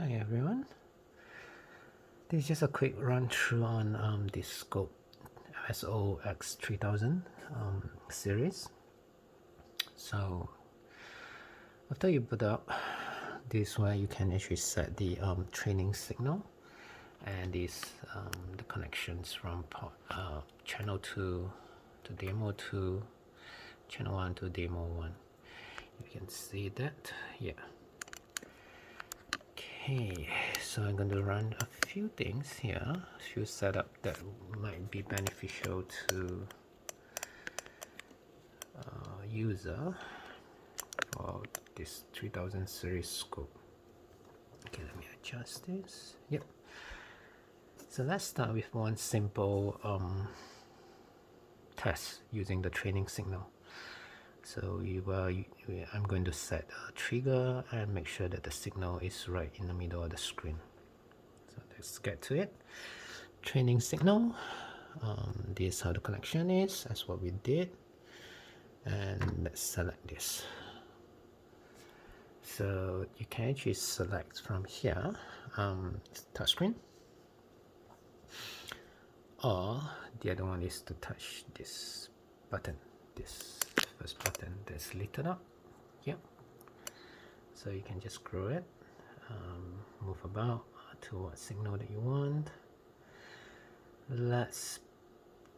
Hi everyone. This is just a quick run through on this scope MSOX 3000 series. So after you put up this way, you can actually set the training signal and these the connections from channel 2 to demo 2, channel 1 to demo 1. You can see that, yeah. Okay, so I'm going to run a few things here, a few setup that might be beneficial to user for this 3000 series scope. Okay, let me adjust this. Yep. So let's start with one simple test using the training signal. So I'm going to set a trigger and make sure that the signal is right in the middle of the screen. So let's get to it. Training signal. This is how the connection is. That's what we did. And let's select this. So you can actually select from here, touchscreen. Or the other one is to touch this button, this first button that's lit up. Yep. So you can just scroll it, move about to what signal that you want. Let's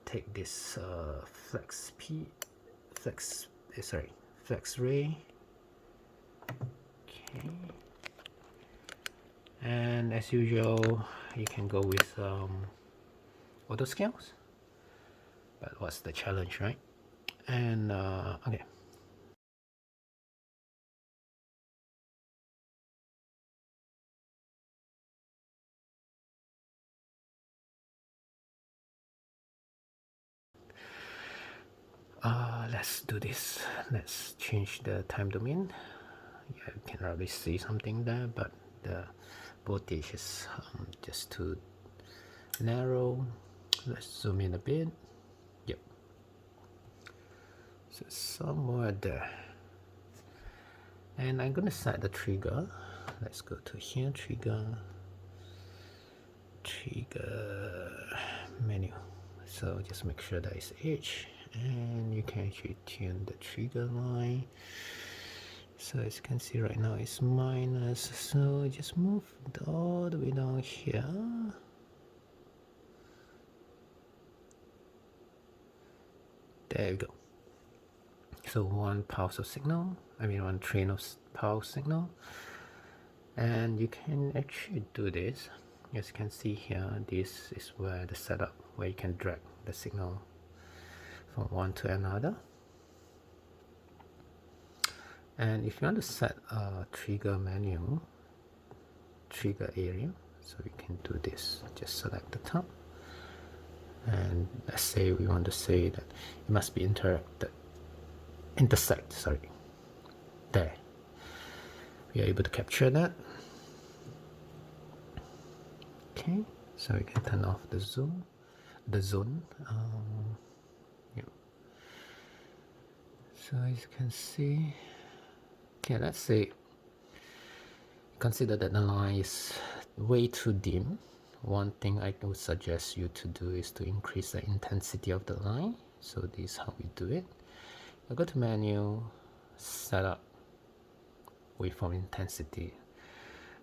take this flex ray. Okay. And as usual, you can go with auto scales. But what's the challenge, right? And okay. Let's do this. Let's change the time domain. Yeah, you can already see something there, but the voltage is just too narrow. Let's zoom in a bit. Yep. So somewhere there. And I'm gonna set the trigger. Let's go to here, trigger menu. So just make sure that it's H, and you can actually tune the trigger line. So as you can see right now it's minus, so just move all the way down here. There we go. So one pulse of signal, one train of pulse signal, and you can actually do this. As you can see here, this is where the setup, where you can drag the signal from one to another. And if you want to set a trigger menu, trigger area, so you can do this. Just select the top, and let's say we want to say that it must be intersect, sorry. There. We are able to capture that. Okay, so we can turn off the zone. Yeah. So as you can see, okay, let's say consider that the line is way too dim. One thing I would suggest you to do is to increase the intensity of the line. So this is how we do it. I go to menu, setup, waveform intensity.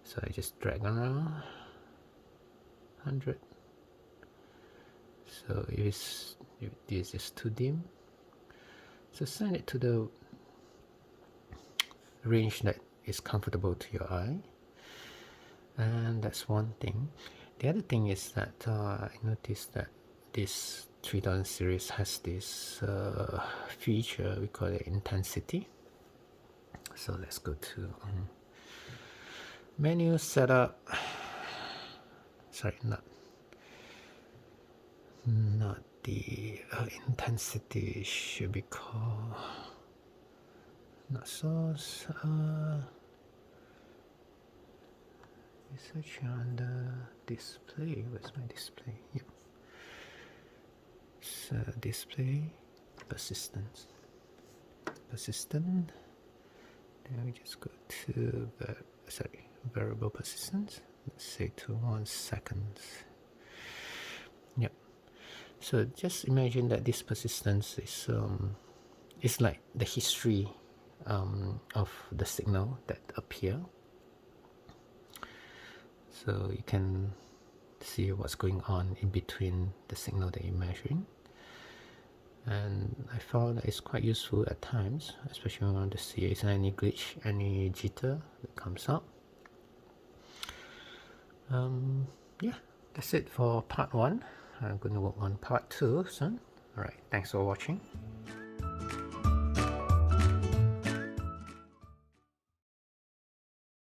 So I just drag around 100. So if this is too dim, so send it to the range that is comfortable to your eye. And that's one thing. The other thing is that I noticed that this 3000 series has this feature, we call it intensity. So let's go to menu, setup. Sorry, not the intensity, should be called not source. Search on the display. Where's my display? Yep. So display persistent. Then we just go to variable persistence. Let's say to 1 second. Yep. So just imagine that this persistence is like the history of the signal that appear. So you can see what's going on in between the signal that you're measuring. And I found that it's quite useful at times, especially when I want to see is there any glitch, any jitter that comes up. Yeah, that's it for part 1. I'm going to work on part 2 soon. Alright, thanks for watching.